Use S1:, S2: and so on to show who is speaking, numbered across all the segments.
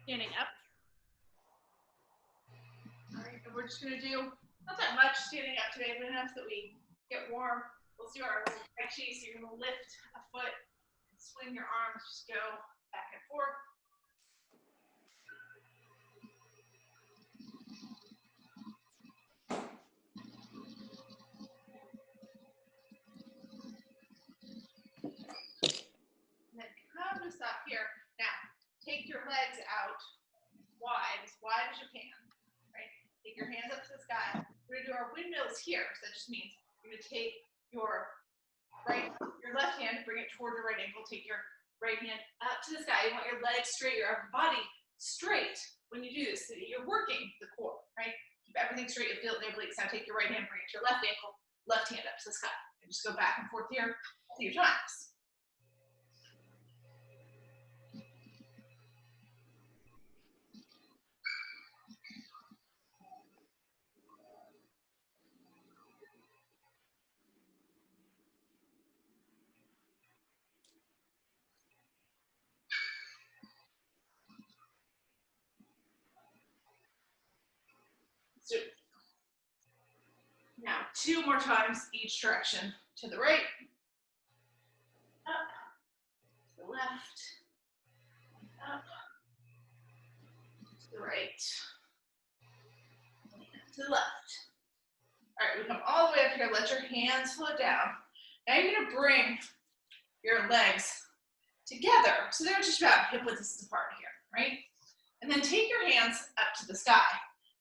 S1: Standing up. All right, and we're just gonna do not that much standing up today, but enough that we get warm. We'll do our Tai Chi, so you're gonna lift a foot and swing your arms, just go back and forth. And then come to stop here. Now, take your legs out wide as you can, right? Take your hands up to the sky. We're gonna do our windmills here. So that just means you're gonna take your left hand, bring it toward your right ankle, take your right hand up to the sky. You want your legs straight, your upper body straight when you do this. So you're working the core, right? Keep everything straight, you feel it in your obliques. Now take your right hand, bring it to your left ankle, left hand up to the sky. And just go back and forth here a few times. So now 2 more times each direction. To the right, up, to the left, up, to the right, and to the left. All right, we come all the way up here. Let your hands float down. Now you're gonna bring your legs together. So they're just about hip width distance apart here, right? And then take your hands up to the sky.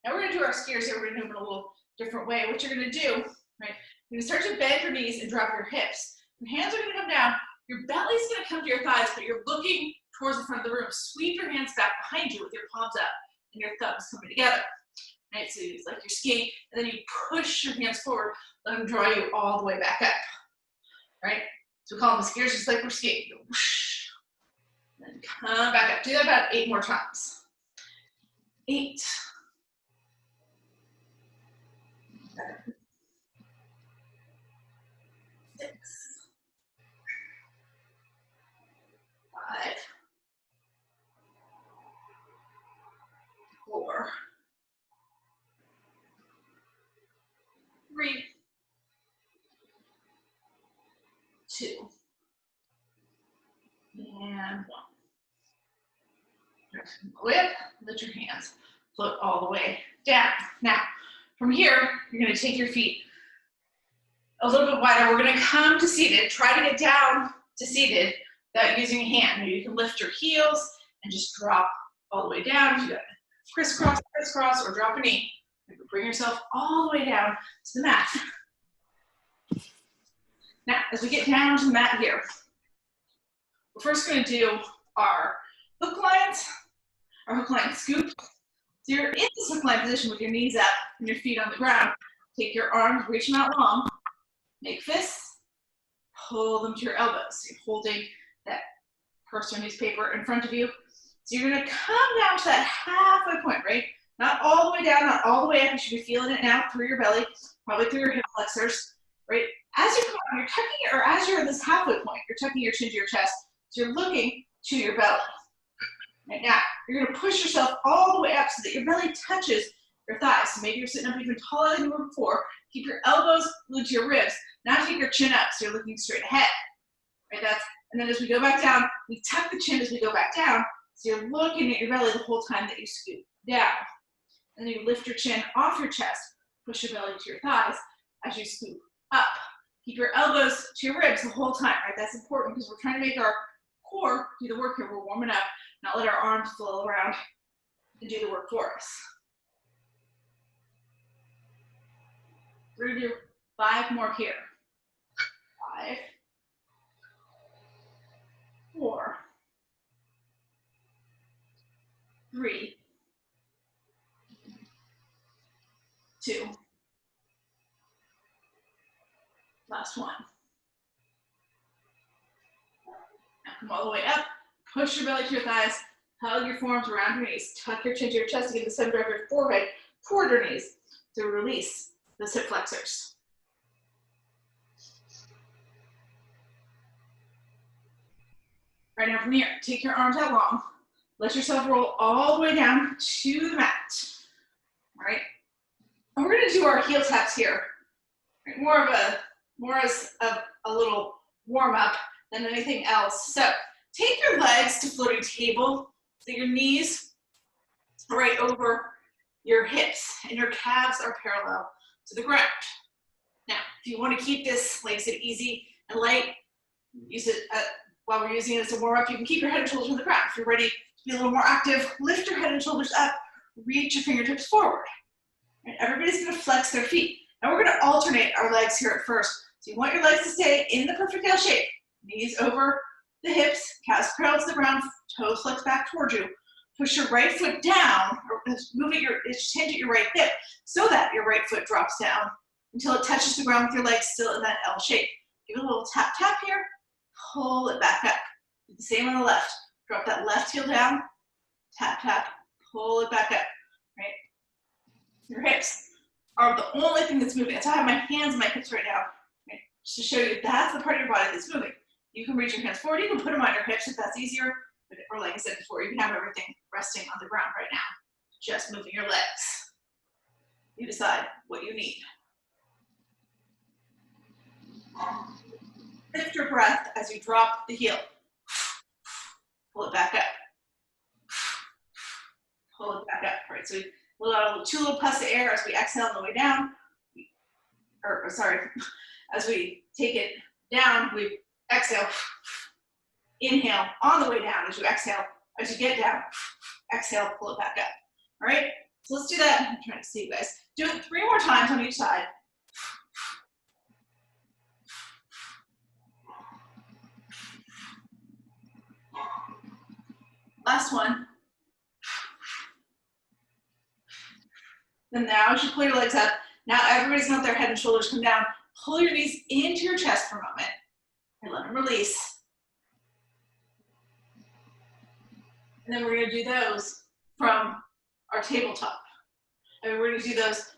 S1: Now we're gonna do our skiers here. We're gonna do it in a little different way. What you're gonna do, right? You're gonna start to bend your knees and drop your hips. Your hands are gonna come down. Your belly's gonna come to your thighs, but you're looking towards the front of the room. Sweep your hands back behind you with your palms up and your thumbs coming together. Right, so it's like you're skiing, and then you push your hands forward, let them draw you all the way back up. Right? So we call them the skiers, just like we're skiing. You go whoosh, and then come back up. Do that about 8 more times. 8. 7. 6. 5. 4. 3. 2. And 1. Whip, let your hands float all the way down. Now, from here, you're gonna take your feet a little bit wider. We're gonna come to seated. Try to get down to seated without using a hand. Maybe you can lift your heels and just drop all the way down. If you got crisscross, crisscross, or drop a knee. Bring yourself all the way down to the mat. Now, as we get down to the mat here, we're first gonna do our hook lines, our hook line scoop. So you're in this hook line position with your knees up and your feet on the ground. Take your arms, reach them out long, make fists, pull them to your elbows. So you're holding that purse or newspaper in front of you. So you're gonna come down to that halfway point, right? Not all the way down, not all the way up. You should be feeling it now through your belly, probably through your hip flexors, right? As you come up, you're tucking it, or as you're in this halfway point, you're tucking your chin to your chest. So you're looking to your belly. Right now, you're gonna push yourself all the way up so that your belly touches your thighs. So maybe you're sitting up even taller than you were before. Keep your elbows glued to your ribs. Now take your chin up so you're looking straight ahead. Right, and then as we go back down, we tuck the chin as we go back down. So you're looking at your belly the whole time that you scoop down. And then you lift your chin off your chest, push your belly to your thighs as you scoop up. Keep your elbows to your ribs the whole time, right? That's important because we're trying to make our core do the work here. We're warming up, not let our arms flow around and do the work for us. We're gonna do 5 more here. 5, 4, 3, 2, last one. Now come all the way up, push your belly to your thighs, hug your forearms around your knees, tuck your chin to your chest to get the center of your forehead toward your knees to release those hip flexors. Right now from here, take your arms out long, Let yourself roll all the way down to the mat. All right. And we're gonna do our heel taps here. Right? More as a little warm up than anything else. So take your legs to floating table, so your knees are right over your hips and your calves are parallel to the ground. Now, if you want to keep this, like I said, easy and light, use it while we're using it as a warm up. You can keep your head and shoulders on the ground. If you're ready to be a little more active, lift your head and shoulders up, reach your fingertips forward. And everybody's going to flex their feet. Now we're going to alternate our legs here at first. So you want your legs to stay in the perfect L shape. Knees over the hips, calves parallel to the ground, toes flex back towards you. Push your right foot down, or move it hinge at your right hip so that your right foot drops down until it touches the ground with your legs still in that L shape. Give it a little tap, tap here, pull it back up. Do the same on the left. Drop that left heel down, tap, tap, pull it back up, right? Your hips are the only thing that's moving. So I have my hands and my hips right now, right? Just to show you that's the part of your body that's moving. You can reach your hands forward. You can put them on your hips if that's easier. Or like I said before, you can have everything resting on the ground right now. Just moving your legs. You decide what you need. Lift your breath as you drop the heel. Pull it back up. Pull it back up. All right, so we let out two little puffs of air as we exhale on the way down. As we take it down, we exhale. Inhale on the way down as you exhale. As you get down, exhale, pull it back up. All right, so let's do that. I'm trying to see you guys. Do it 3 more times on each side. Last one. Then now as you pull your legs up, now everybody's gonna let their head and shoulders come down. Pull your knees into your chest for a moment and let them release. And then we're gonna do those from our tabletop. And we're gonna do those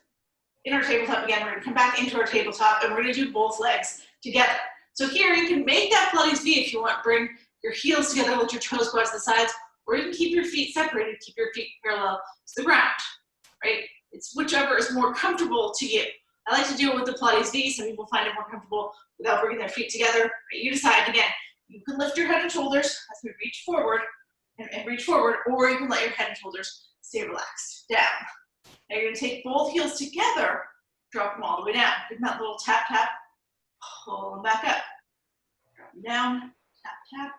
S1: in our tabletop again. We're gonna come back into our tabletop and we're gonna do both legs together. So here you can make that Pilates V if you want. Bring your heels together, let your toes go out to the sides, or you can keep your feet separated, keep your feet parallel to the ground, right? It's whichever is more comfortable to you. I like to do it with the Pilates V. Some people find it more comfortable without bringing their feet together. Right? You decide. Again, you can lift your head and shoulders as we reach forward and reach forward, or you can let your head and shoulders stay relaxed down. Now you're gonna take both heels together, drop them all the way down. Give them that little tap, tap, pull them back up. Drop them down, tap, tap,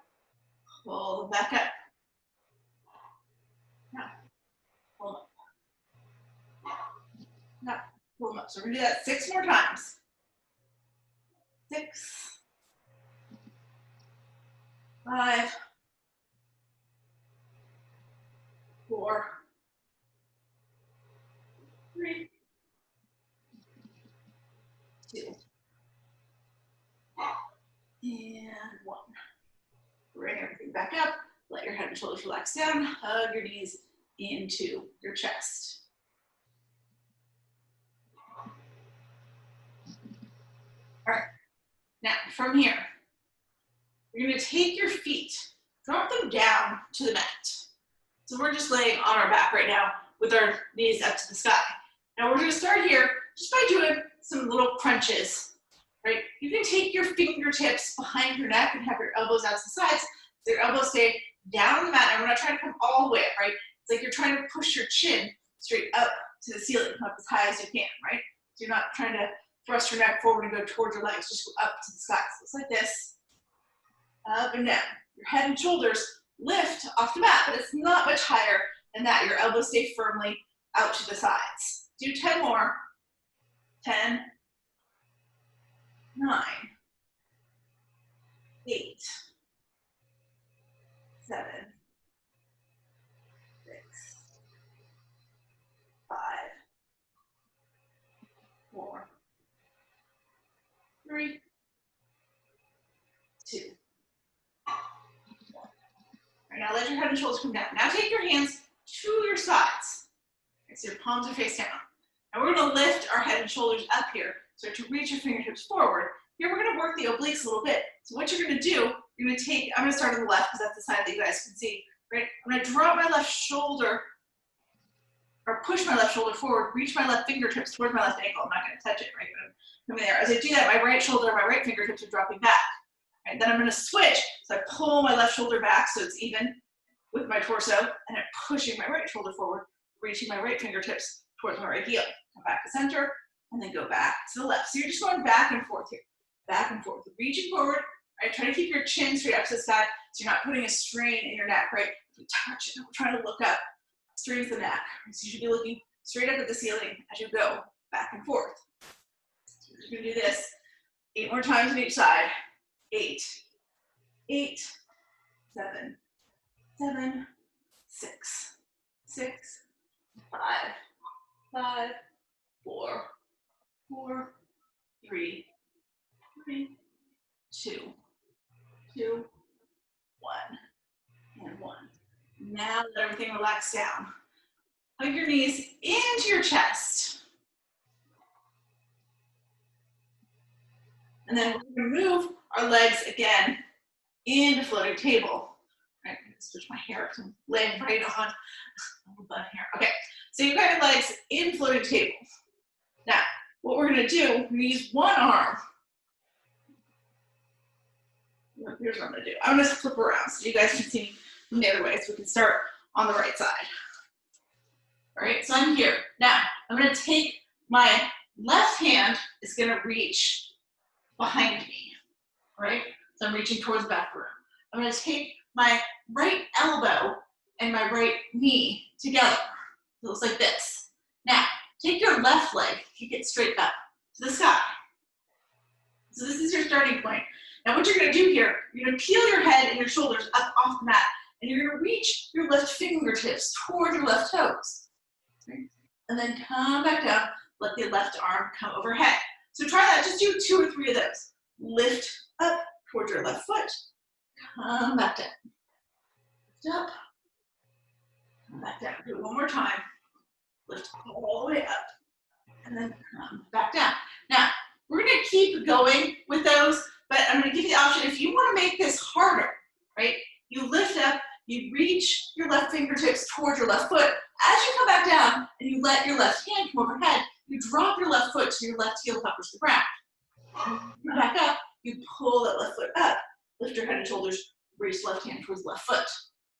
S1: pull them back up. Now, pull them up. Now, pull them up. So we're gonna do that 6 more times. 6, 5, 4, 3, 2, and 1. Bring everything back up. Let your head and shoulders relax down. Hug your knees into your chest. All right. Now, from here, you're going to take your feet, drop them down to the mat. So we're just laying on our back right now with our knees up to the sky. Now we're going to start here just by doing some little crunches, right? You can take your fingertips behind your neck and have your elbows out to the sides so your elbows stay down on the mat. And we're not trying to come all the way up, right? It's like you're trying to push your chin straight up to the ceiling, up as high as you can, right? So you're not trying to thrust your neck forward and go towards your legs, just go up to the sky. So it's like this, up and down. Your head and shoulders lift off the mat, but it's not much higher than that. Your elbows stay firmly out to the sides. Do 10 more. 10, 9, 8, 7, 6, 5, 4, 3, 2, 1. All right, now let your head and shoulders come down. Now take your hands to your sides. Okay, so your palms are face down. Now we're going to lift our head and shoulders up here. Start to reach your fingertips forward. Here we're going to work the obliques a little bit. So what you're going to do, you're going to take, I'm going to start on the left because that's the side that you guys can see. right? I'm gonna drop my left shoulder, or push my left shoulder forward, reach my left fingertips towards my left ankle. I'm not gonna touch it, right? But I'm coming there. As I do that, my right shoulder, my right fingertips are dropping back. Right? Then I'm gonna switch, so I pull my left shoulder back so it's even with my torso, and I'm pushing my right shoulder forward, reaching my right fingertips towards my right heel. Come back to center, and then go back to the left. So you're just going back and forth here, back and forth. Reaching forward, right? Try to keep your chin straight up to the sky so you're not putting a strain in your neck, right? If we touch it, we're trying to look up, strains the neck. So you should be looking straight up at the ceiling as you go back and forth. So we're gonna do this 8 more times on each side. 8, 8, 7, 7, 6, 6, 5, 5, 4, 4, 3, 3, 2, 2, 1, and 1. Now let everything relax down. Hug your knees into your chest. And then we're going to move our legs again into floating table. Right, I'm going to switch my hair because I'm laying right on the bun here. Okay, so you've got your legs in floating table. Now, what we're going to do, we're going to use one arm. Here's what I'm going to do. I'm going to flip around so you guys can see from the other way, so we can start on the right side. All right, so I'm here. Now, I'm going to take my left hand, is going to reach behind me, right? So I'm reaching towards the back room. I'm going to take my right elbow and my right knee together. So it looks like this. Now, take your left leg, kick it straight up to the sky. So this is your starting point. Now what you're going to do here, you're going to peel your head and your shoulders up off the mat, and you're going to reach your left fingertips toward your left toes. Right? And then come back down, let the left arm come overhead. So try that, just do 2 or 3 of those. Lift up towards your left foot, come back down. Lift up, come back down. Do it one more time. Lift all the way up, and then come back down. Now, we're going to keep going with those, but I'm going to give you the option, if you want to make this harder, right? You lift up, you reach your left fingertips towards your left foot. As you come back down and you let your left hand come overhead, you drop your left foot to your left heel touches the ground. Come back up, you pull that left foot up, lift your head and shoulders, raise left hand towards left foot.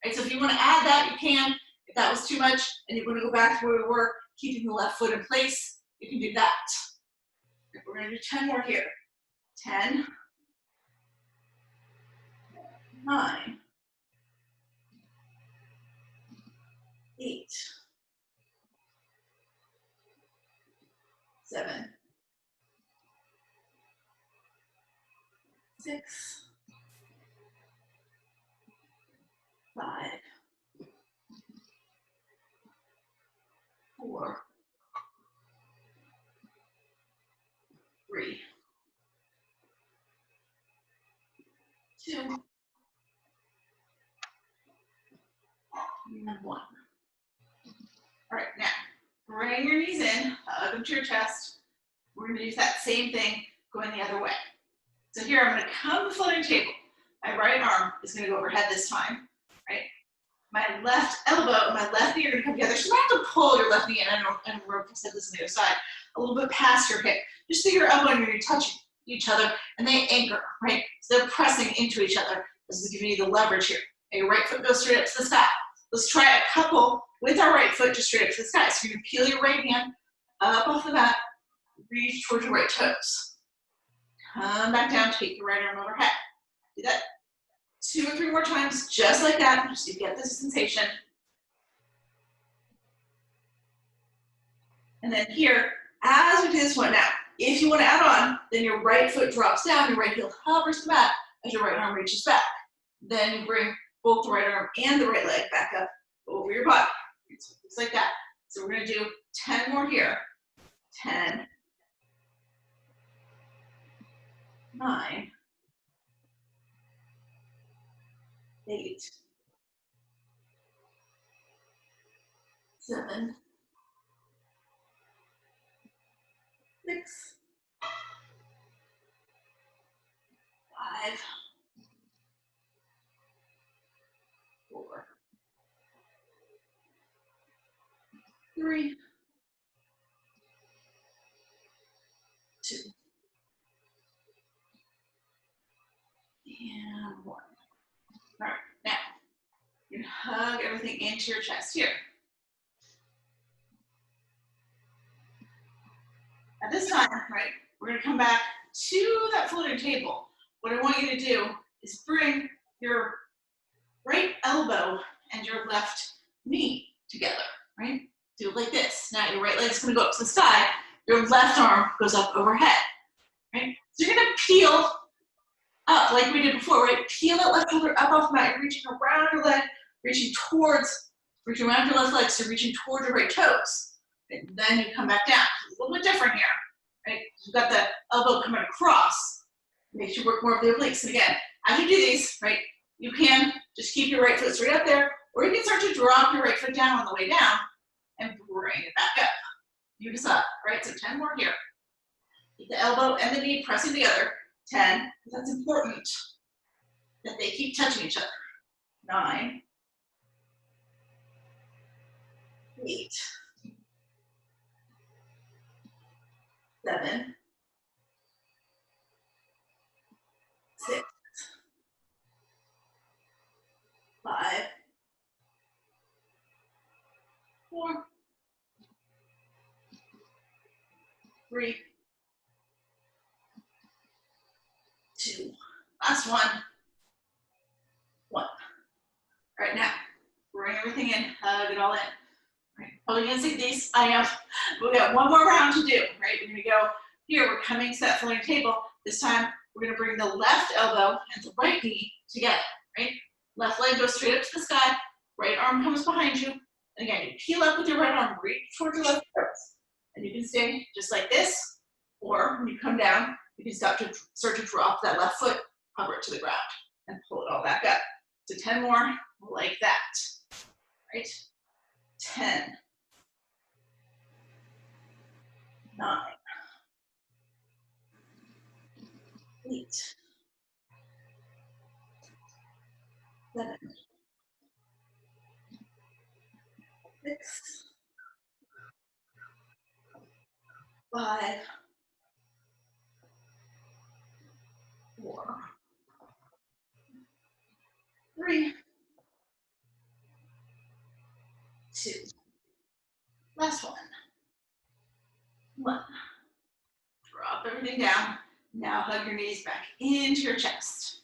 S1: Right, so if you want to add that, you can. If that was too much and you want to go back to where we were, keeping the left foot in place, you can do that. We're going to do 10 more here. 10, 9, 8, 7, 6, 5, 4, 3, 2, and 1. All right, now, bring your knees in, hug them to your chest. We're going to use that same thing going the other way. So here, I'm going to come to floating table. My right arm is going to go overhead this time, right? My left elbow and my left knee are going to come together. So you might have to pull your left knee in. I don't know if I said this on the other side, a little bit past your hip, just so your elbow and your knee touch each other, and they anchor, right? So they're pressing into each other. This is giving you the leverage here. And your right foot goes straight up to the sky. Let's try a couple with our right foot just straight up to the sky. So you're going to peel your right hand up off the mat, reach towards your right toes. Come back down, take your right arm overhead. Do that 2 or 3 more times, just like that, just so you get this sensation. And then here, as we do this one now, if you want to add on, then your right foot drops down, your right heel hovers the mat as your right arm reaches back. Then you bring both the right arm and the right leg back up over your body. So it's like that. So we're going to do 10 more here. 10, 9, 8, 7, 6, 5, 4, 3, 2, and 1. All right, now you can hug everything into your chest here. At this time, right, we're gonna come back to that floating table. What I want you to do is bring your right elbow and your left knee together, right? Do it like this. Now your right leg's gonna go up to the sky, your left arm goes up overhead, right? So you're gonna peel up like we did before, right? Peel that left shoulder up off the mat. You're reaching around your leg, reaching around your left leg, so reaching towards your right toes. And then you come back down. It's a little bit different here, right? You've got the elbow coming across. Makes you work more of the obliques. And again, as you do these, right, you can just keep your right foot straight up there, or you can start to drop your right foot down on the way down and bring it back up. You decide, right? So 10 more here. Keep the elbow and the knee pressing together. 10, that's important that they keep touching each other. 9, 8, 7, 6, 5, 4, 3, 2, last one, 1. All right, now, bring everything in, hug it all in. Right. Probably gonna see these, I am. We got one more round to do, right? We're gonna go here, we're coming to that floating table. This time, we're gonna bring the left elbow and the right knee together, right? Left leg goes straight up to the sky, right arm comes behind you. And again, you peel up with your right arm, reach towards your left toes. And you can stay just like this, or when you come down, you can start to drop that left foot, hover it to the ground, and pull it all back up. So 10 more like that, right? 10, 9, 8, 7, 6, 5, 4, 3, 2, last one, 1. Drop everything down. Now hug your knees back into your chest.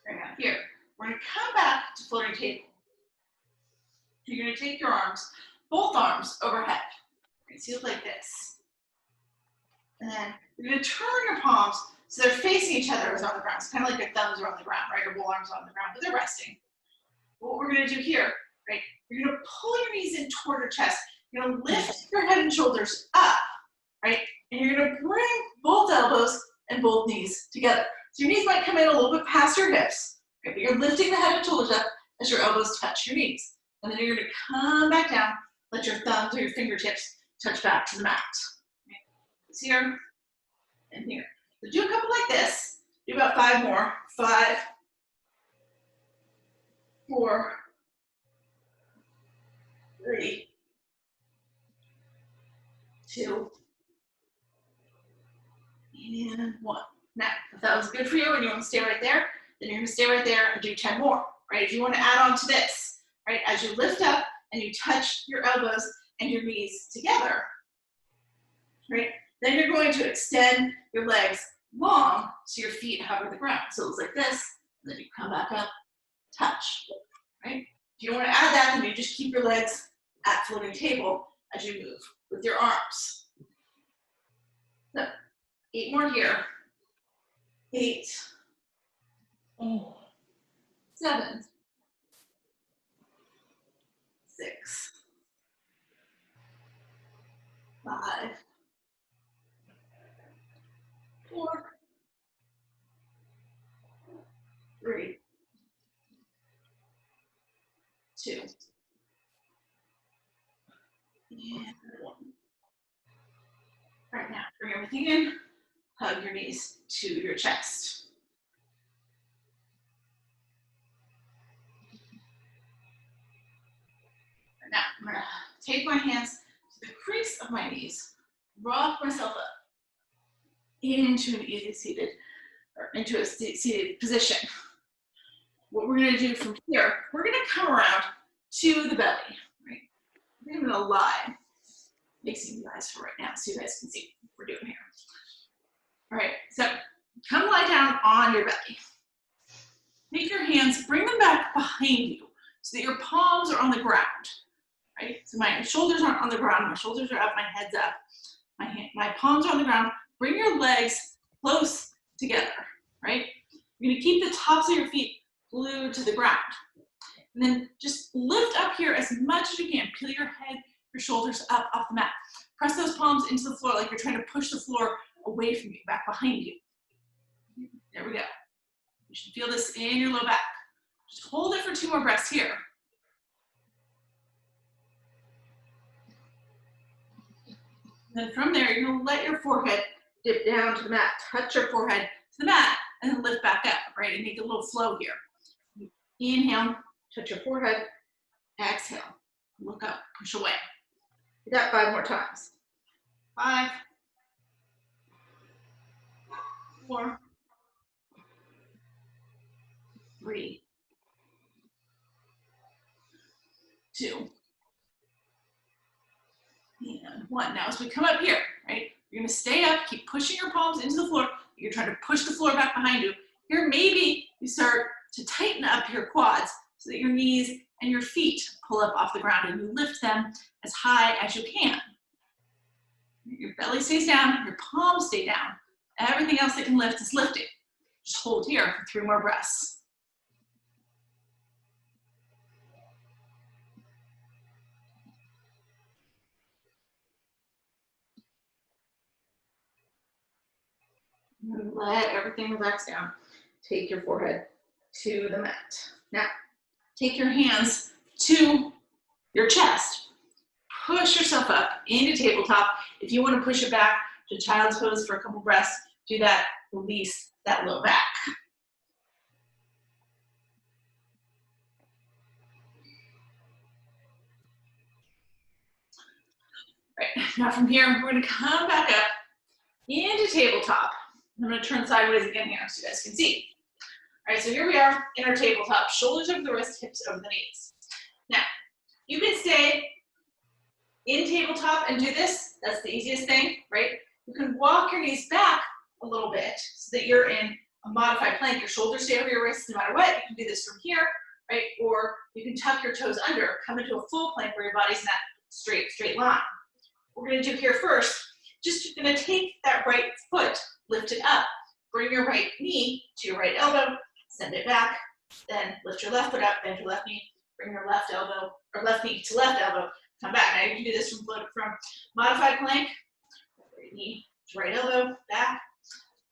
S1: Right now, here, we're gonna come back to floating table. You're gonna take your arms, both arms overhead. You're gonna see it like this. And then you're gonna turn your palms so they're facing each other as on the ground. It's kind of like your thumbs are on the ground, right? Your both arms are on the ground, but they're resting. What we're gonna do here, right? You're gonna pull your knees in toward your chest. You're gonna lift your head and shoulders up, right? And you're gonna bring both elbows and both knees together. So your knees might come in a little bit past your hips, right? But you're lifting the head and shoulders up as your elbows touch your knees. And then you're gonna come back down, let your thumbs or your fingertips touch back to the mat. Right? It's here and here. So do a couple like this. Do about 5 more. 5, 4, 3, 2, and 1. Now, if that was good for you and you want to stay right there, then you're going to stay right there and do 10 more, right? If you want to add on to this, right, as you lift up and you touch your elbows and your knees together, right, then you're going to extend your legs long so your feet hover the ground. So it's like this, and then you come back up, touch, right? If you don't want to add that, then you just keep your legs at floating table as you move with your arms. So 8 more here. 8, 7, 6, 5, 4, 3, 2, and 1. Right now, bring everything in, hug your knees to your chest. Now, I'm gonna take my hands to the crease of my knees, rock myself up into an easy seated, or into a seated position. What we're gonna do from here, we're gonna come around to the belly, right? I'm gonna lie, mixing you guys for right now so you guys can see what we're doing here. All right, so come lie down on your belly. Take your hands, bring them back behind you so that your palms are on the ground, right? So my shoulders aren't on the ground, my shoulders are up, my head's up. My palms are on the ground. Bring your legs close together, right? You're gonna keep the tops of your feet glued to the ground. And then just lift up here as much as you can. Peel your head, your shoulders up off the mat. Press those palms into the floor like you're trying to push the floor away from you, back behind you. There we go. You should feel this in your low back. Just hold it for 2 more breaths here. And then from there, you're gonna let your forehead dip down to the mat. Touch your forehead to the mat, and then lift back up, right? And make a little flow here. Inhale, touch your forehead. Exhale, look up, push away. Do that 5 more times. 5, 4, 3, 2, and 1. Now as we come up here, right, you're gonna stay up, keep pushing your palms into the floor. You're trying to push the floor back behind you. Here, maybe you start to tighten up your quads so that your knees and your feet pull up off the ground and you lift them as high as you can. Your belly stays down, your palms stay down. Everything else that can lift is lifting. Just hold here for 3 more breaths. And let everything relax down. Take your forehead to the mat. Now, take your hands to your chest. Push yourself up into tabletop. If you want to push it back to child's pose for a couple breaths, do that. Release that low back. Right, now from here, we're going to come back up into tabletop. I'm going to turn sideways again here so you guys can see. All right, so here we are in our tabletop, shoulders over the wrist, hips over the knees. Now, you can stay in tabletop and do this. That's the easiest thing, right? You can walk your knees back a little bit so that you're in a modified plank. Your shoulders stay over your wrists no matter what. You can do this from here, right? Or you can tuck your toes under, come into a full plank where your body's in that straight line. What we're gonna do here first, just gonna take that right foot, lift it up, bring your right knee to your right elbow, send it back, then lift your left foot up, bend your left knee, bring your left elbow, or left knee to left elbow, come back. Now you can do this from modified plank, right knee to right elbow, back,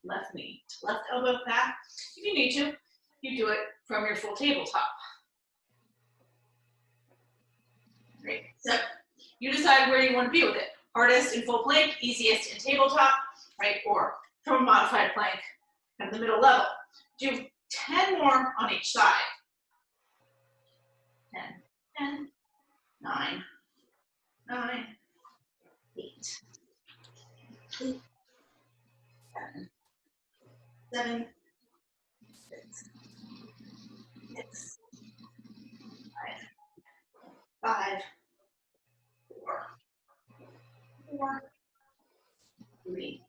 S1: left knee to left elbow, back. If you need to, you do it from your full tabletop. Right, so you decide where you want to be with it. Hardest in full plank, easiest in tabletop, right? Or from a modified plank, kind of the middle level. Do 10 more on each side. 10, 9, 8, 7, 6, 5, 4, 3,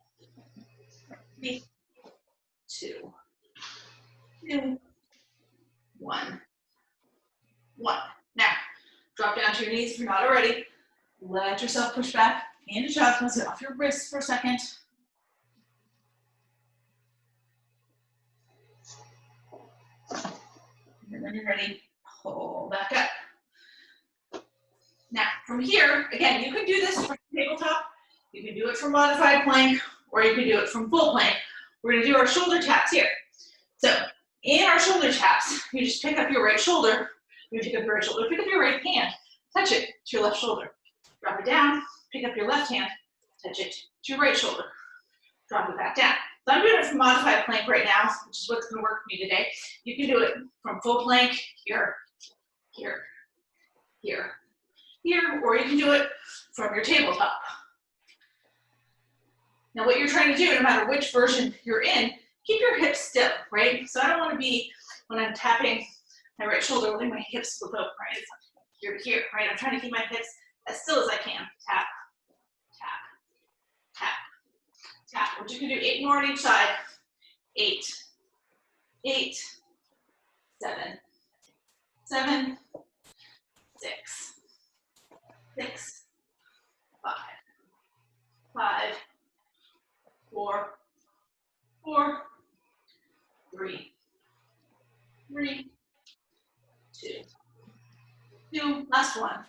S1: 2, 1. Now, drop down to your knees if you're not already. Let yourself push back into child's pose. Get off your wrists for a second. And when you're ready, pull back up. Now, from here, again, you can do this from tabletop. You can do it from modified plank, or you can do it from full plank. We're going to do our shoulder taps here. So, in our shoulder taps, you just pick up your right shoulder. You pick up your right shoulder, pick up your right hand, touch it to your left shoulder. Drop it down, pick up your left hand, touch it to your right shoulder. Drop it back down. modified plank right now, which is what's gonna work for me today. You can do it from full plank, here, here, here, here, or you can do it from your tabletop. Now what you're trying to do, no matter which version you're in, keep your hips still, right? So I don't wanna be, when I'm tapping my right shoulder, letting my hips flip over, right? It's here to here, right? I'm trying to keep my hips as still as I can. Tap, tap, tap, tap. Which you can do 8 more on each side. 8, 8, 7, 7, 6, 6, 5, 5, 4, 4, 3, 3, 2, 2. Last one.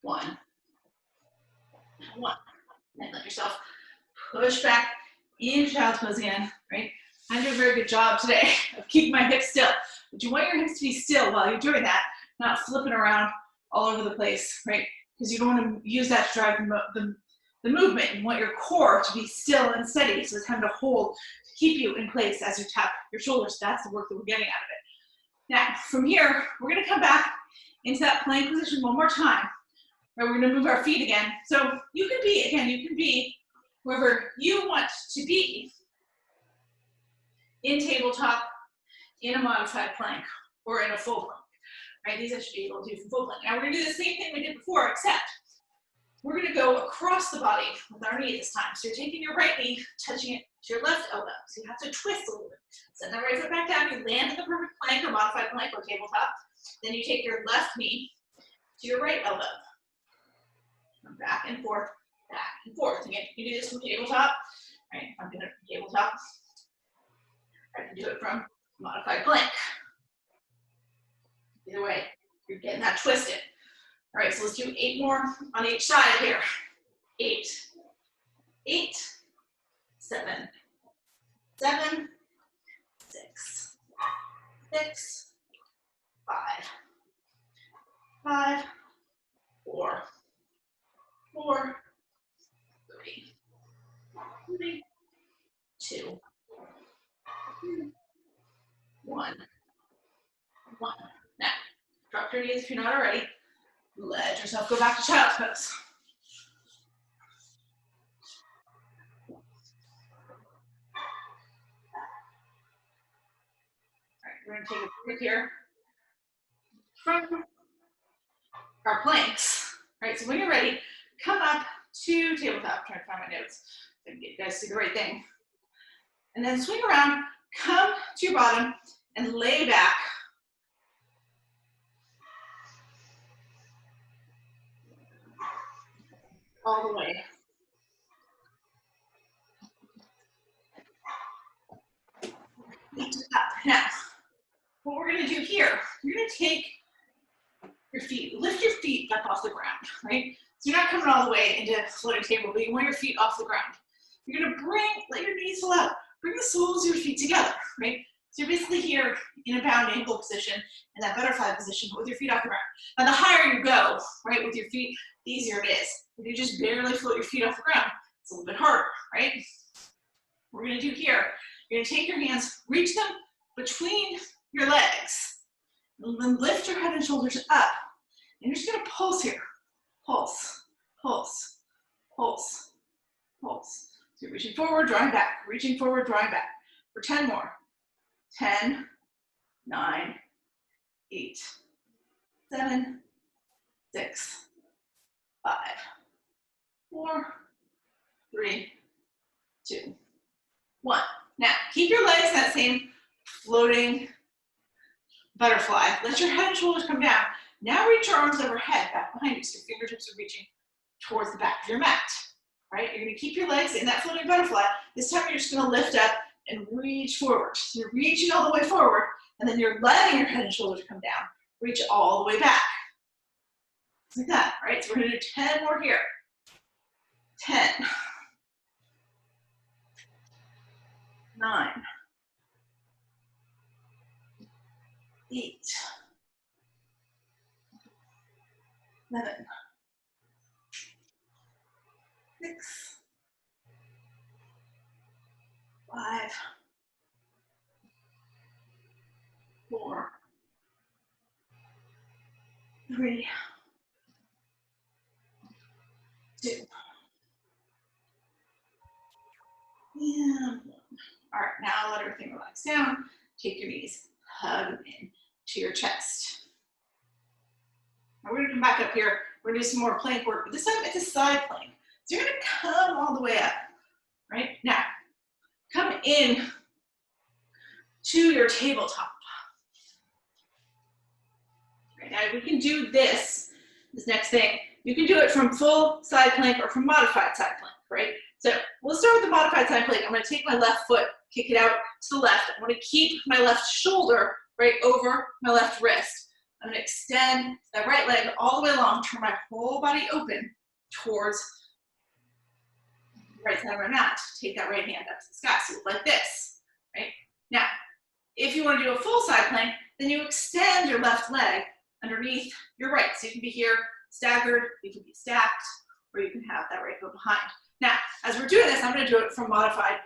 S1: 1, 1. And let yourself push back into child's pose again, right? I did a very good job today of keeping my hips still. But you want your hips to be still while you're doing that, not flipping around all over the place, right? Because you don't want to use that to drive the movement. You want your core to be still and steady, so it's having to hold to keep you in place as you tap your shoulders. That's the work that we're getting out of it. Now, from here, we're going to come back into that plank position one more time. Right, we're going to move our feet again. So you can be, again, you can be wherever you want to be, in tabletop, in a modified plank, or in a full plank, right? These I should be able to do from full plank. Now we're gonna do the same thing we did before, except we're gonna go across the body with our knee this time. So you're taking your right knee, touching it to your left elbow. So you have to twist a little bit. Send that right foot back down, you land in the perfect plank or modified plank or tabletop. Then you take your left knee to your right elbow. Back and forth, back and forth. Again, you can do this from tabletop, right? If I'm doing it from tabletop, I can do it from modified plank. Either way, you're getting that twisted. All right, so let's do 8 more on each side here. 8, 8, 7, 7, 6, 6, 5, 5, 4, 4, 3, 3, 2, 1, 1. Now, drop your knees if you're not already. Let yourself go back to child's pose. All right, we're going to take a break here from our planks. All right, so when you're ready, come up to tabletop. I'm trying to find my notes so I can get you guys to do the right thing. And then swing around, come to your bottom, and lay back. All the way. Now, what we're going to do here, you're going to take your feet, lift your feet up off the ground, right? So you're not coming all the way into floating table, but you want your feet off the ground. You're going to let your knees fall out. Bring the soles of your feet together, right? So you're basically here in a bound ankle position, in that butterfly position, but with your feet off the ground. Now the higher you go, right, with your feet, the easier it is. If you just barely float your feet off the ground, it's a little bit harder, right? What we're going to do here, you're going to take your hands, reach them between your legs, and then lift your head and shoulders up. And you're just going to pulse here. Pulse, pulse, pulse, pulse. So you're reaching forward, drawing back, reaching forward, drawing back. For 10 more. 10, 9, 8, 7, 6, 5, 4, 3, 2, 1. Now, keep your legs that same floating butterfly. Let your head and shoulders come down. Now reach your arms overhead, back behind you, so your fingertips are reaching towards the back of your mat. Right? You're going to keep your legs in that floating butterfly. This time you're just going to lift up and reach forward. So you're reaching all the way forward, and then you're letting your head and shoulders come down. Reach all the way back. Like that, right? So we're going to do 10 more here. 10, 9, 8, 7, 6, 5, 3, 2, and 1. All right, now let everything relax down. Take your knees, hug them in to your chest. Now we're gonna come back up here. We're gonna do some more plank work, but this time it's a side plank. So you're gonna come all the way up, right? Now, come in to your tabletop. Right, now we can do this next thing. You can do it from full side plank or from modified side plank, right? So we'll start with the modified side plank. I'm gonna take my left foot, kick it out to the left. I'm gonna keep my left shoulder right over my left wrist. I'm gonna extend that right leg all the way along, turn my whole body open towards the right side of my mat. Take that right hand up to the sky, so like this, right? Now, if you wanna do a full side plank, then you extend your left leg underneath your right. So you can be here staggered, you can be stacked, or you can have that right foot behind. Now, as we're doing this, I'm gonna do it from modified,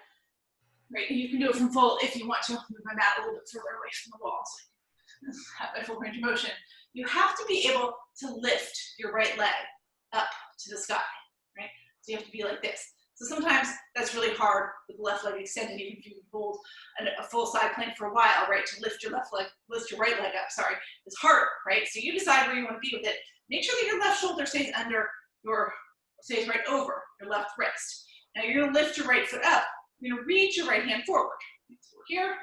S1: right? You can do it from full if you want to. Move my mat a little bit further away from the wall so I can have my full range of motion. You have to be able to lift your right leg up to the sky, right? So you have to be like this. So sometimes that's really hard with the left leg extended, even if you can hold a full side plank for a while, right? To lift your left leg, lift your right leg up, sorry, it's harder, right? So you decide where you want to be with it. Make sure that your left shoulder stays stays right over your left wrist. Now you're gonna lift your right foot up. You're gonna reach your right hand forward. So we're here.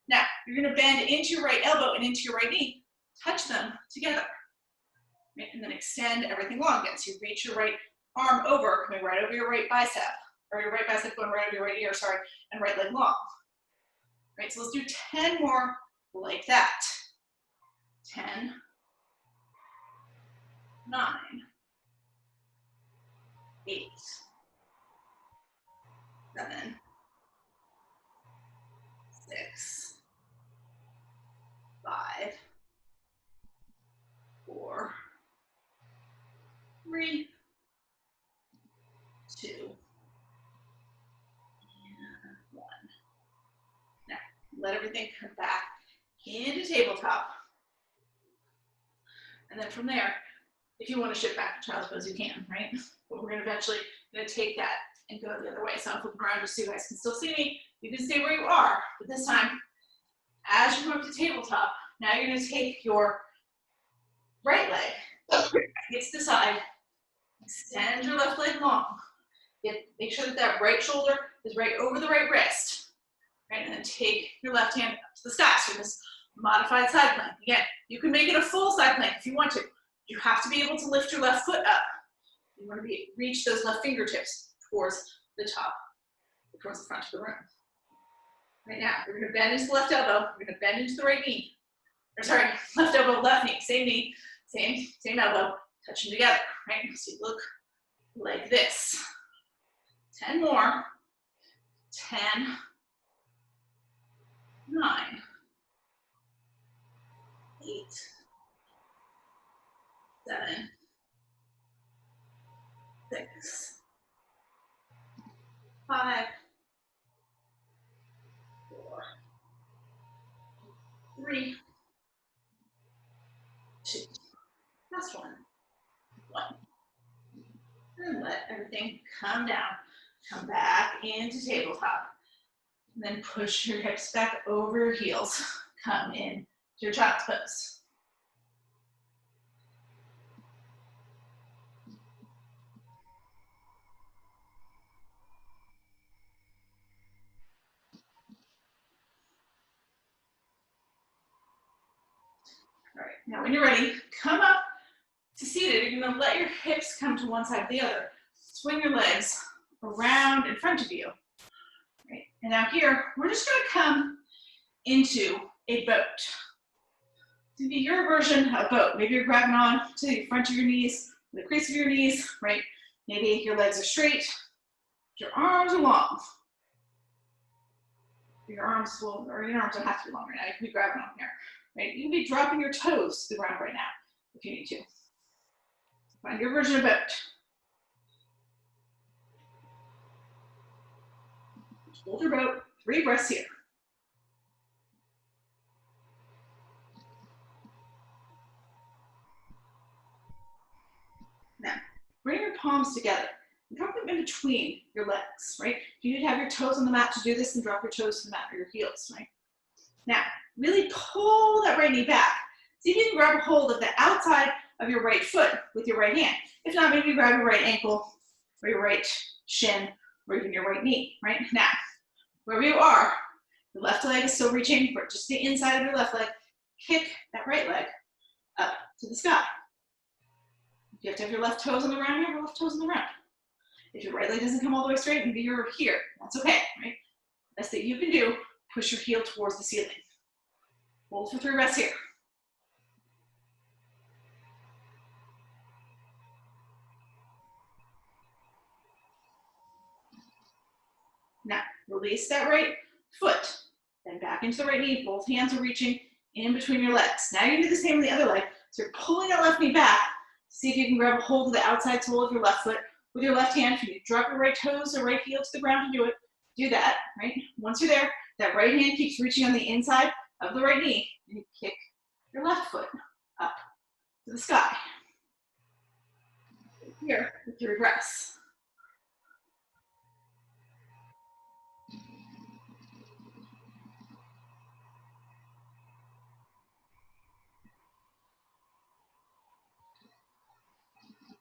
S1: Now you're gonna bend into your right elbow and into your right knee. Touch them together. Right? And then extend everything long again. So you reach your right arm over, coming right over your right bicep, or your right bicep going right over your right ear, sorry, and right leg long. Right, so let's do 10 more like that. 10, 9, 8, 7, 6, 5, 4, 3, 2, and 1. Now, let everything come back into tabletop. And then from there, if you want to shift back to child's pose, you can, right? But we're going to eventually take that and go the other way. So I'm flipping around just so you guys can still see me. You can stay where you are, but this time, as you move to tabletop, now you're going to take your right leg, get to the side, extend your left leg long. Make sure that that right shoulder is right over the right wrist, right? And then take your left hand up to the sky. So this modified side plank. Again, you can make it a full side plank if you want to. You have to be able to lift your left foot up. You want to reach those left fingertips towards the top, towards the front of the room. Right now, we're going to bend into the left elbow. We're going to bend into the right knee. Or sorry, left elbow, left knee, same elbow. Touch them together, right? So you look like this. 10 more. 10, 9, 8, 7, 6, 5, 4, 3, 2. Last one. 1. And let everything come down. Come back into tabletop. And then push your hips back over your heels. Come in to your child's pose. All right, now when you're ready, come up to seated. You're gonna let your hips come to one side or the other. Swing your legs around in front of you. Right. And now here, we're just gonna come into a boat. It's gonna be your version of boat. Maybe you're grabbing on to the front of your knees, the crease of your knees, right? Maybe your legs are straight, your arms are long. Your arms will, or your arms don't have to be long right now. You can be grabbing on here, right? You can be dropping your toes to the ground right now if you need to. Find your version of boat. Hold your boat, 3 breaths here. palms together. And drop them in between your legs, right? If you need to have your toes on the mat to do this, then drop your toes to the mat or your heels, right? Now, really pull that right knee back. See if you can grab a hold of the outside of your right foot with your right hand. If not, maybe grab your right ankle or your right shin or even your right knee, right? Now, wherever you are, the left leg is still reaching for just the inside of your left leg. Kick that right leg up to the sky. You have to have your left toes on the ground, you have your left toes on the ground. If your right leg doesn't come all the way straight, maybe you're here. That's okay, right? Best that you can do, push your heel towards the ceiling. Hold for 3 reps here. Now, release that right foot, then back into the right knee. Both hands are reaching in between your legs. Now you do the same with the other leg. So you're pulling that left knee back. See if you can grab a hold of the outside sole of your left foot with your left hand. If you drop your right toes or right heel to the ground to do it, do that, right? Once you're there, that right hand keeps reaching on the inside of the right knee, and you kick your left foot up to the sky. Here, with 3 breaths.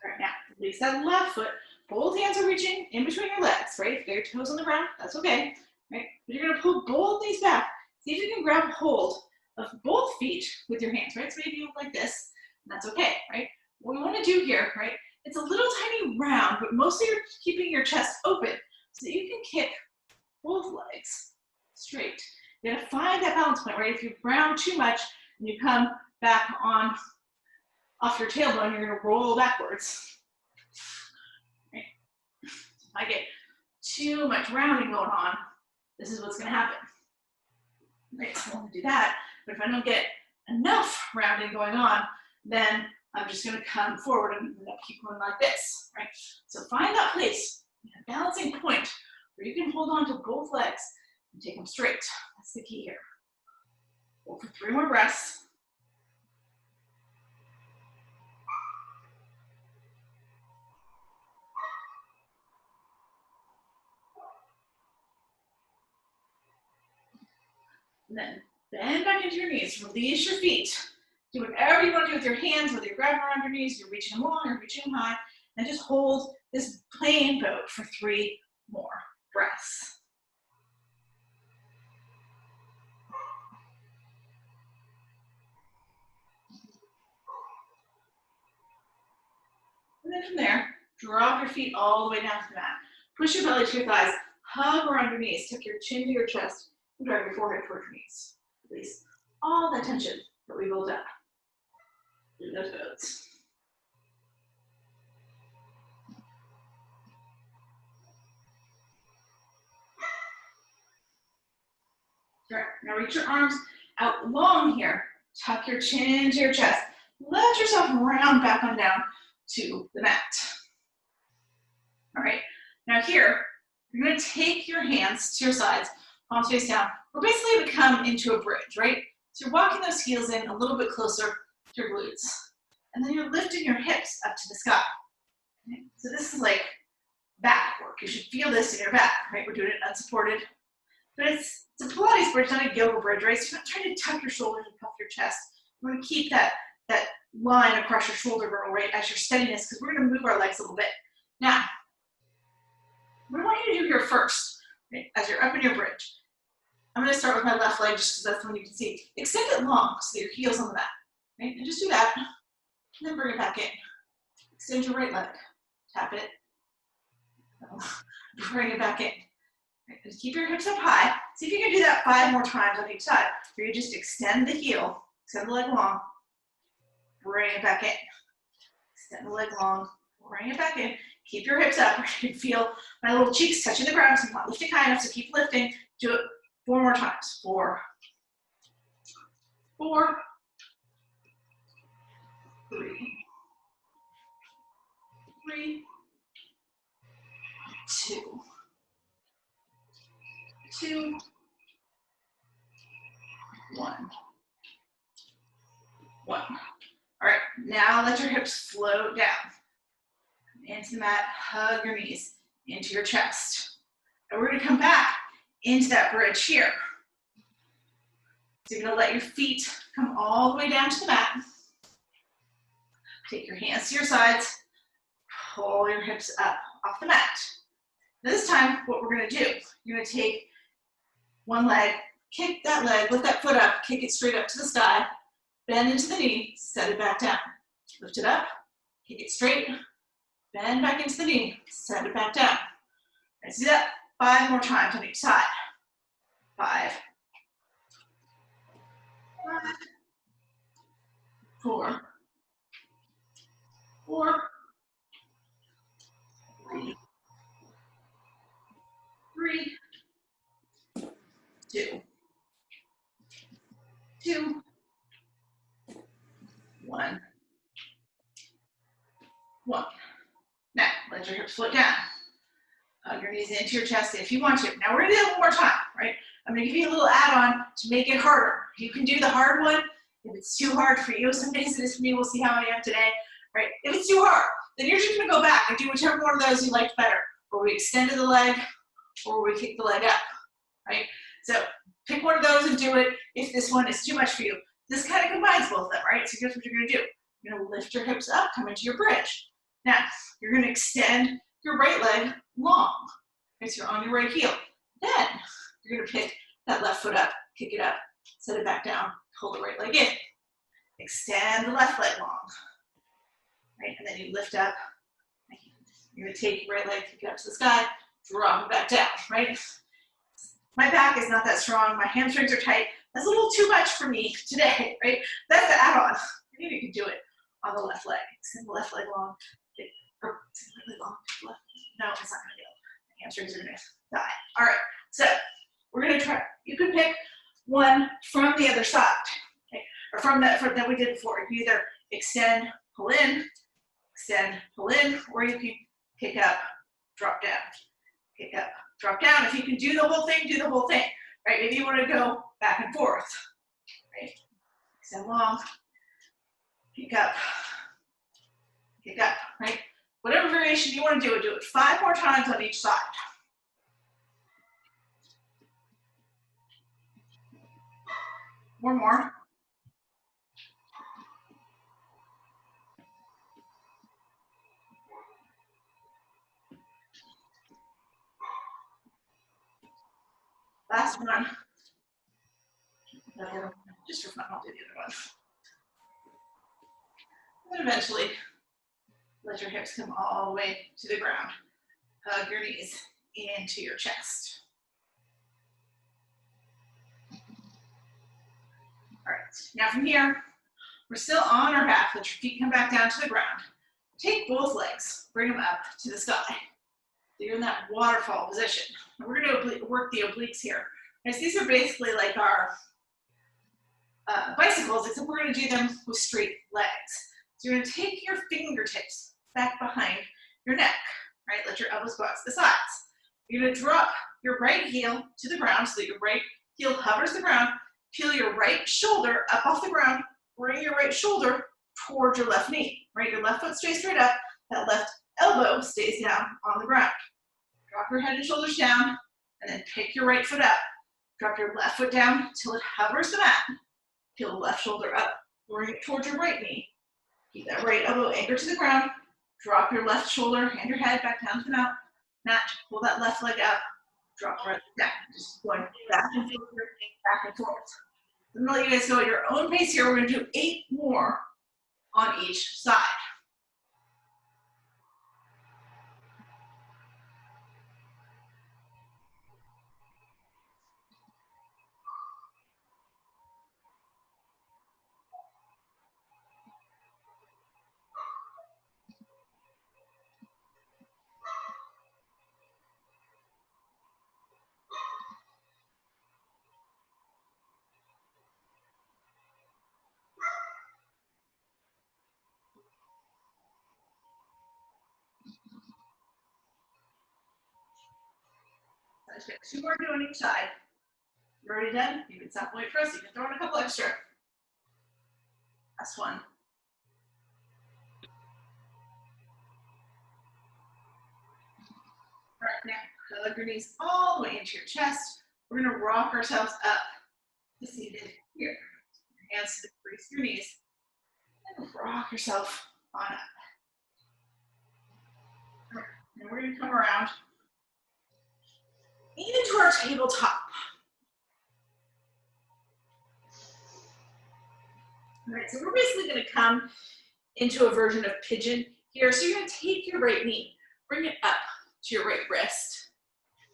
S1: All right, now, release that left foot. Both hands are reaching in between your legs, right? If you get your toes on the ground, that's okay, right? But you're gonna pull both knees back. See if you can grab hold of both feet with your hands, right? So maybe you look like this, and that's okay, right? What we wanna do here, right? It's a little tiny round, but mostly you're keeping your chest open so that you can kick both legs straight. You gotta find that balance point, right? If you round too much and you come back on off your tailbone, you're gonna roll backwards. Right? If I get too much rounding going on, this is what's gonna happen. Right, so I wanna do that, but if I don't get enough rounding going on, then I'm just gonna come forward and keep going like this, right? So find that place, a balancing point where you can hold on to both legs and take them straight. That's the key here. Hold for 3 more breaths. And then bend back into your knees, release your feet. Do whatever you want to do with your hands, whether you're grabbing around your knees, you're reaching them long, you're reaching them high, and just hold this plain boat for 3 more breaths. And then from there, drop your feet all the way down to the mat. Push your belly to your thighs, hug around your knees, tuck your chin to your chest, and drive your forehead towards your knees. Release all that tension that we built up in those boats. All right, now reach your arms out long here. Tuck your chin to your chest. Let yourself round back on down to the mat. All right, now here, you're gonna take your hands to your sides, palms face down. We're basically gonna come into a bridge, right? So you're walking those heels in a little bit closer to your glutes. And then you're lifting your hips up to the sky. Okay? So this is like back work. You should feel this in your back, right? We're doing it unsupported. But it's a Pilates bridge, not a yoga bridge, right? So you're not trying to tuck your shoulders and puff your chest. We're gonna keep that line across your shoulder girdle, right, as your steadiness, because we're gonna move our legs a little bit. Now, what I want you to do here first, right, as you're up in your bridge, I'm gonna start with my left leg just because that's the one you can see. Extend it long so that your heel's on the mat, right? And just do that, and then bring it back in. Extend your right leg, tap it, bring it back in. Right, just keep your hips up high. See if you can do that 5 more times on each side, where you just extend the heel, extend the leg long, bring it back in. Extend the leg long, bring it back in. Keep your hips up. You can feel my little cheeks touching the ground, so I'm not lifting high enough, so keep lifting. Do it 4 more times. 4, 4, 3, 3, 2, 2, 1, 1. All right, now let your hips float down. into the mat, hug your knees into your chest. And we're gonna come back into that bridge here. So you're gonna let your feet come all the way down to the mat. Take your hands to your sides, pull your hips up off the mat. This time, what we're gonna do, you're gonna take one leg, kick that leg, lift that foot up, kick it straight up to the sky, bend into the knee, set it back down. Lift it up, kick it straight, bend back into the knee, set it back down. Let's do that 5 more times on each side. 5, 5, 4, 4, 3, 3, 2, 2, 1, 1. Now, let your hips float down. Hug your knees into your chest if you want to. Now, we're gonna do it one more time, right? I'm gonna give you a little add-on to make it harder. You can do the hard one if it's too hard for you. Some days it is for me. We'll see how I am today, right? If it's too hard, then you're just gonna go back and do whichever one of those you liked better, where we extended the leg or we kick the leg up, right? So pick one of those and do it if this one is too much for you. This kind of combines both of them, right? So here's what you're gonna do. You're gonna lift your hips up, come into your bridge. Now, you're gonna extend your right leg long, okay, so you're on your right heel. Then, you're gonna pick that left foot up, kick it up, set it back down, pull the right leg in. Extend the left leg long, right? And then you lift up. You're gonna take your right leg, kick it up to the sky, drop it back down, right? My back is not that strong, my hamstrings are tight. That's a little too much for me today, right? That's the add-on. Maybe you can do it on the left leg. Extend the left leg long, or extend the left leg long, left. No, it's not gonna do it. My hamstrings are gonna die. All right, so we're gonna try, you can pick one from the other side, okay? Or from that we did before. You can either extend, pull in, or you can kick up, drop down, kick up, drop down. If you can do the whole thing, do the whole thing, right? Maybe you wanna go back and forth, right? Extend long, kick up, right? Whatever variation you wanna do it 5 more times on each side. One more. Last one. Just for fun, I'll do the other one. And eventually, let your hips come all the way to the ground. Hug your knees into your chest. All right, now from here, we're still on our back. Let your feet come back down to the ground. Take both legs, bring them up to the sky. So you're in that waterfall position. And we're gonna work the obliques here. Right, so these are basically like our bicycles, except we're gonna do them with straight legs. So you're gonna take your fingertips back behind your neck, right? Let your elbows go out to the sides. You're gonna drop your right heel to the ground so that your right heel hovers the ground. Peel your right shoulder up off the ground. Bring your right shoulder towards your left knee, right? Your left foot stays straight up. That left elbow stays down on the ground. Drop your head and shoulders down, and then pick your right foot up. Drop your left foot down until it hovers the mat. Peel the left shoulder up. Bring it towards your right knee. Keep that right elbow anchored to the ground. Drop your left shoulder and your head back down to the mat. Pull that left leg up. Drop right down. Just going back and forth, back and forth. I'm gonna let you guys go at your own pace here. We're gonna do 8 more on each side. Let's get 2 more on each side. You're already done? You can stop and wait for us. You can throw in a couple extra. Last one. All right, now hug your knees all the way into your chest. We're gonna rock ourselves up to seated here. Your hands to the crease of your knees. And rock yourself on up. All right, now we're gonna come around into our tabletop. All right, so we're basically gonna come into a version of pigeon here. So you're gonna take your right knee, bring it up to your right wrist.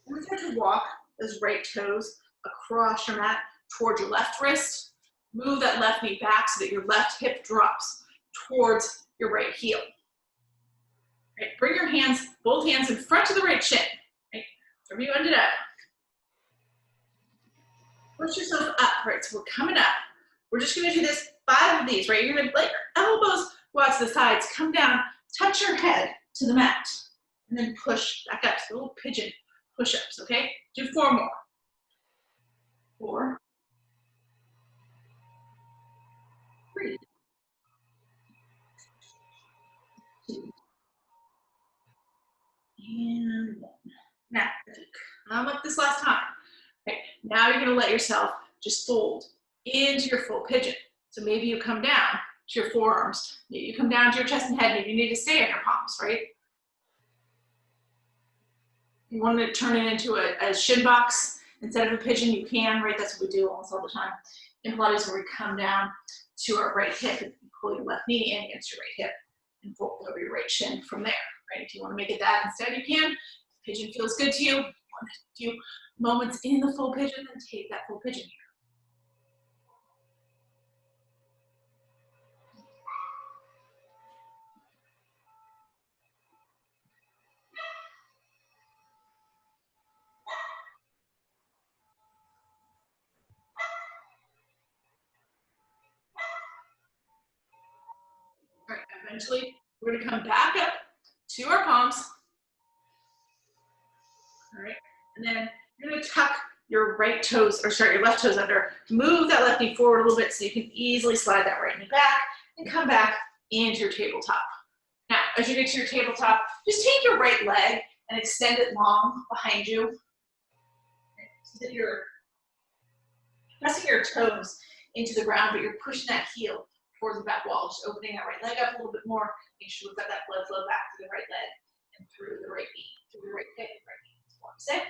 S1: We're going to walk those right toes across your mat towards your left wrist. Move that left knee back so that your left hip drops towards your right heel. Right, bring your hands, both hands in front of the right shin. Right, wherever you ended up. Push yourself up, right, so we're coming up. We're just gonna do this 5 of these, right? You're gonna let your elbows go out to the sides, come down, touch your head to the mat, and then push back up. So a little pigeon push-ups, okay? Do 4 more. 4, 3, 2, and 1. Now, come up this last time. Okay, now you're gonna let yourself just fold into your full pigeon. So maybe you come down to your forearms, maybe you come down to your chest and head, maybe you need to stay on your palms, right? You want to turn it into a shin box instead of a pigeon, you can, right? That's what we do almost all the time in Pilates, where we come down to our right hip and pull your left knee in against your right hip and fold over your right shin from there, right? If you want to make it that instead, you can. Pigeon feels good to you. You want a few moments in the full pigeon, then take that full pigeon here. All right, eventually, we're going to come back up to our palms. All right, and then you're going to tuck your right toes, or sorry, your left toes under. Move that left knee forward a little bit so you can easily slide that right knee back and come back into your tabletop. Now, as you get to your tabletop, just take your right leg and extend it long behind you so that you're pressing your toes into the ground, but you're pushing that heel towards the back wall, just opening that right leg up a little bit more. Make sure we've got that blood flow back to the right leg and through the right knee, through the right hip, right knee. One, six.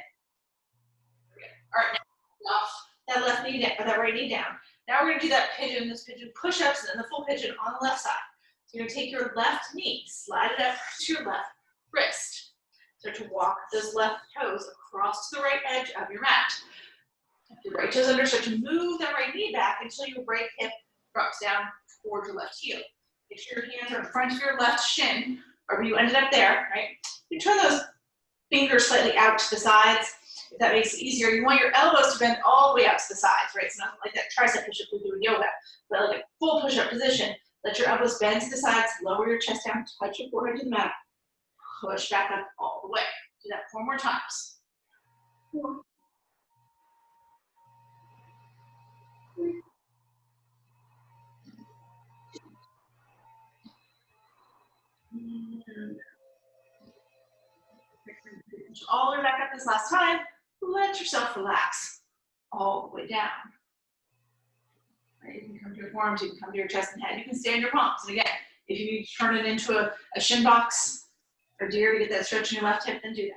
S1: All right, now off that left knee down, or that right knee down. Now we're gonna do that pigeon, this pigeon push-ups, and then the full pigeon on the left side. So you're gonna take your left knee, slide it up to your left wrist. Start to walk those left toes across to the right edge of your mat. Your right toes under, start to move that right knee back until your right hip drops down towards your left heel. Make sure your hands are in front of your left shin, wherever you ended up there, right? You turn those fingers slightly out to the sides, if that makes it easier. You want your elbows to bend all the way out to the sides, right? It's not like that tricep push-up we do in yoga, but like a full push-up position. Let your elbows bend to the sides, lower your chest down, touch your forehead to the mat, push back up all the way. Do that 4 more times. 4, 3, and all the way back up this last time. Let yourself relax all the way down. Right? You can come to your forearms, you can come to your chest and head, you can stay on your palms. And again, if you need to turn it into a shin box or deer to get that stretch in your left hip, then do that.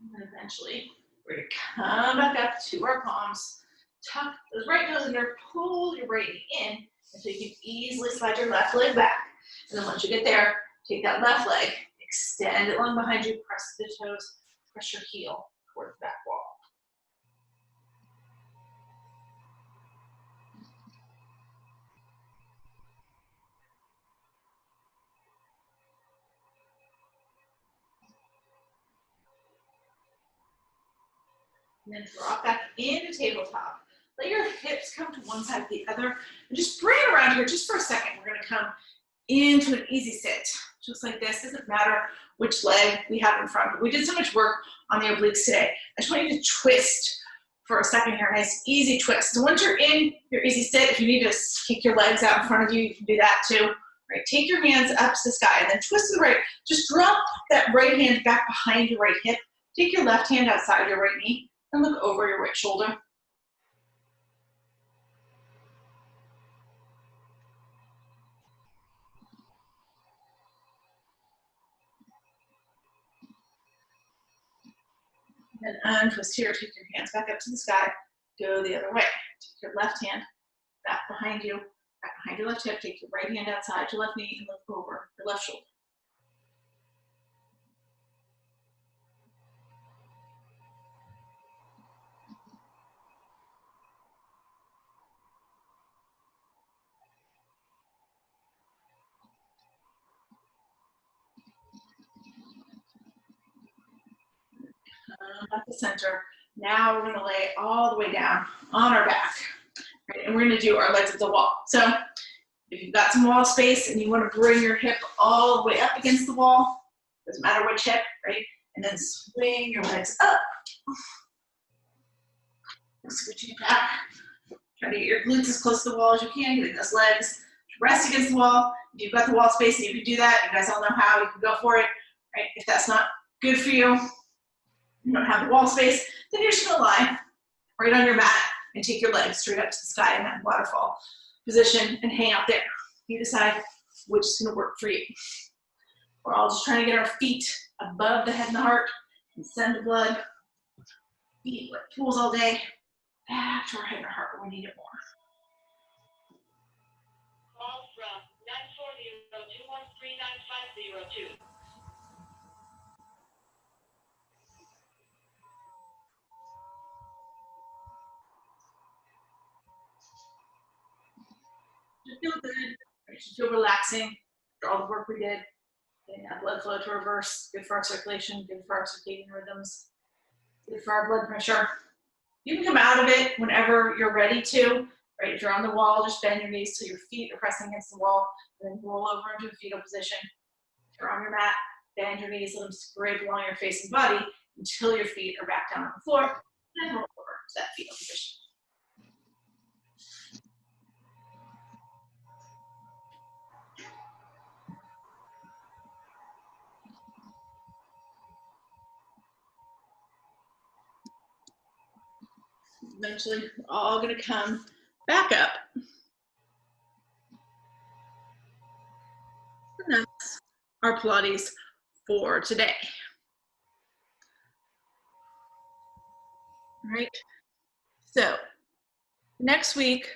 S1: And then eventually, we're gonna come back up to our palms, tuck those right toes in there, pull your right knee in until you can easily slide your left leg back. And then once you get there, take that left leg, extend it long behind you, press the toes, press your heel towards the back wall. And then drop back into tabletop. Let your hips come to one side or the other. And just bring it around here just for a second. We're going to come into an easy sit. Just like this. Doesn't matter which leg we have in front. But we did so much work on the obliques today. I just want you to twist for a second here. Nice, easy twist. So once you're in your easy sit, if you need to kick your legs out in front of you, you can do that too. Right, take your hands up to the sky and then twist to the right. Just drop that right hand back behind your right hip. Take your left hand outside your right knee and look over your right shoulder. And untwist here. Take your hands back up to the sky. Go the other way. Take your left hand back behind you, back behind your left hip. Take your right hand outside your left knee and look over your left shoulder. Back to center. Now we're going to lay all the way down on our back. Right, and we're going to do our legs at the wall. So if you've got some wall space and you want to bring your hip all the way up against the wall, doesn't matter which hip, right? And then swing your legs up. Switching it back. Try to get your glutes as close to the wall as you can, getting those legs to rest against the wall. If you've got the wall space and you can do that, you guys all know how, you can go for it. Right? If that's not good for you, you don't have the wall space, then you're just gonna lie right on your mat and take your legs straight up to the sky in that waterfall position and hang out there. You decide which is gonna work for you. We're all just trying to get our feet above the head and the heart and send the blood, eating like pools all day, back to our head and our heart where we need it more.
S2: Call from 940-213-9502.
S1: Should feel good. It should feel relaxing after all the work we did. Getting that blood flow to reverse. Good for our circulation, good for our circadian rhythms, good for our blood pressure. You can come out of it whenever you're ready to. Right? If you're on the wall, just bend your knees till your feet are pressing against the wall, and then roll over into a fetal position. If you're on your mat, bend your knees, let them scrape along your face and body until your feet are back down on the floor, and then roll over to that fetal position. Eventually, we're all going to come back up. And that's our Pilates for today. All right. So next week,